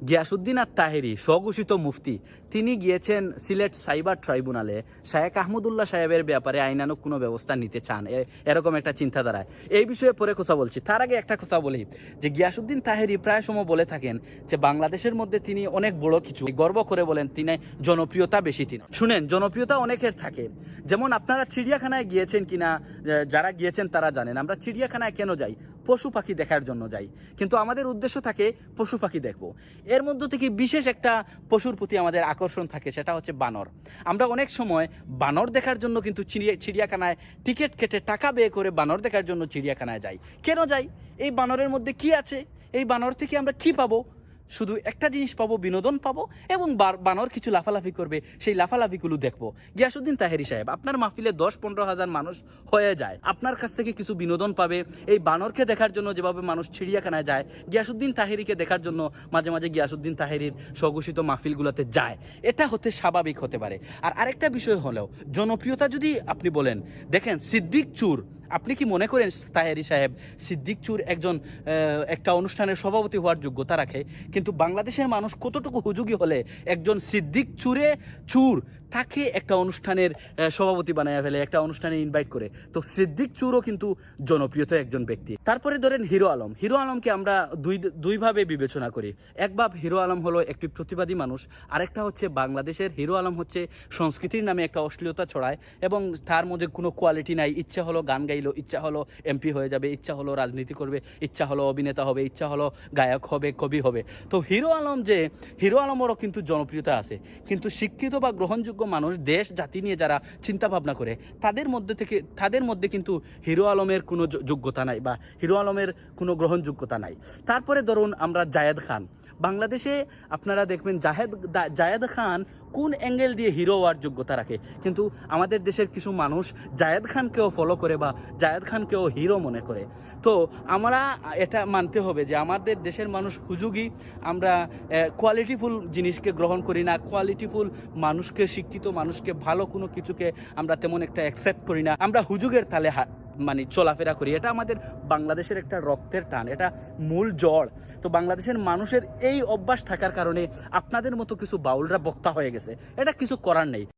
গিয়াসউদ্দিন আত তাহেরি স্বঘোষিত মুফতি, তিনি গিয়েছেন সিলেট সাইবার ট্রাইব্যুনালে শায়েখ আহমদুল্লাহ সাহেবের ব্যাপারে আইনানুগ কোনো ব্যবস্থা নিতে চান, এরকম একটা চিন্তাধারায়। এই বিষয়ে পরে কথা বলছি, তার আগে একটা কথা বলি যে গিয়াসউদ্দিন তাহেরি প্রায় সময় বলে থাকেন যে বাংলাদেশের মধ্যে তিনি অনেক বড় কিছু, গর্ব করে বলেন তিনি জনপ্রিয়তা বেশি। তিনি শুনেন, জনপ্রিয়তা অনেকের থাকে, যেমন আপনারা চিড়িয়াখানায় গিয়েছেন কিনা, যারা গিয়েছেন তারা জানেন আমরা চিড়িয়াখানায় কেন যাই, পশু পাখি দেখার জন্য যাই, কিন্তু আমাদের উদ্দেশ্য থাকে পশু পাখি দেখবো। এর মধ্যে থেকে বিশেষ একটা পশুর প্রতি আমাদের আকর্ষণ থাকে, সেটা হচ্ছে বানর। আমরা অনেক সময় বানর দেখার জন্য কিন্তু চিড়িয়াখানায় টিকিট কেটে টাকা ব্যয় করে বানর দেখার জন্য চিড়িয়াখানায় যাই। কেন যাই? এই বানরের মধ্যে কি আছে, এই বানর থেকে আমরা কি পাবো? শুধু একটা জিনিস পাবো, বিনোদন পাবো, এবং বানর কিছু লাফালাফি করবে, সেই লাফালাফিগুলো দেখবো। গিয়াসউদ্দিন তাহেরি সাহেব, আপনার মাহফিলে 10-15 হাজার মানুষ হয়ে যায়, আপনার কাছ থেকে কিছু বিনোদন পাবে। এই বানরকে দেখার জন্য যেভাবে মানুষ চিড়িয়াখানায় যায়, গিয়াসউদ্দিন তাহেরিকে দেখার জন্য মাঝে মাঝে গিয়াসউদ্দিন তাহেরির স্বঘোষিত মাহফিলগুলোতে যায়। এটা হতে স্বাভাবিক হতে পারে। আর আরেকটা বিষয় হলেও, জনপ্রিয়তা যদি আপনি বলেন, দেখেন সিদ্দিক চুর, আপনি কি মনে করেন তাহেরি সাহেব সিদ্দিক চুর একজন একটা অনুষ্ঠানের সভাপতি হওয়ার যোগ্যতা রাখে? কিন্তু বাংলাদেশের মানুষ কতটুকু হুজুগি হলে একজন সিদ্দিক চুর তাকে একটা অনুষ্ঠানের সভাপতি বানায় ফেলে, একটা অনুষ্ঠানে ইনভাইট করে। তো সিদ্দিক চুরও কিন্তু জনপ্রিয়তা একজন ব্যক্তি। তারপরে ধরেন হিরো আলম। হিরো আলমকে আমরা দুইভাবে বিবেচনা করি। এক ভাব, হিরো আলম হলো একটি প্রতিবাদী মানুষ, আরেকটা হচ্ছে বাংলাদেশের হিরো আলম হচ্ছে সংস্কৃতির নামে একটা অশ্লীলতা ছড়ায় এবং তার মধ্যে কোনো কোয়ালিটি নাই। ইচ্ছা হলো গান গাইলো, ইচ্ছা হলো এমপি হয়ে যাবে, ইচ্ছা হলো রাজনীতি করবে, ইচ্ছা হলো অভিনেতা হবে, ইচ্ছা হলো গায়ক হবে, কবি হবে। তো হিরো আলমেরও কিন্তু জনপ্রিয়তা আছে, কিন্তু শিক্ষিত বা গ্রহণযোগ্য মানুষ, দেশ জাতি নিয়ে যারা চিন্তা ভাবনা করে, তাদের মধ্যে কিন্তু হিরো আলমের কোনো যোগ্যতা নাই বা হিরো আলমের কোনো গ্রহণযোগ্যতা নাই। তারপরে ধরুন আমরা জায়েদ খান। বাংলাদেশে আপনারা দেখবেন জায়েদ খান কোন অ্যাঙ্গেল দিয়ে হিরো হওয়ার যোগ্যতা রাখে, কিন্তু আমাদের দেশের কিছু মানুষ জায়েদ খানকেও ফলো করে বা জায়েদ খানকেও হিরো মনে করে। তো আমরা এটা মানতে হবে যে আমাদের দেশের মানুষ হুজুগি, আমরা কোয়ালিটিফুল জিনিসকে গ্রহণ করি না, কোয়ালিটিফুল মানুষকে, শিক্ষিত মানুষকে, ভালো কোনো কিছুকে আমরা তেমন একটা অ্যাকসেপ্ট করি না, আমরা হুজুগের তালে মানে চলাফেরা করি। এটা আমাদের বাংলাদেশের একটা রক্তের টান, এটা মূল জড়। তো বাংলাদেশের মানুষের এই অভ্যাস থাকার কারণে আপনাদের মতো কিছু বাউলরা বক্তা হয়ে গেছে, এটা কিছু করার নেই।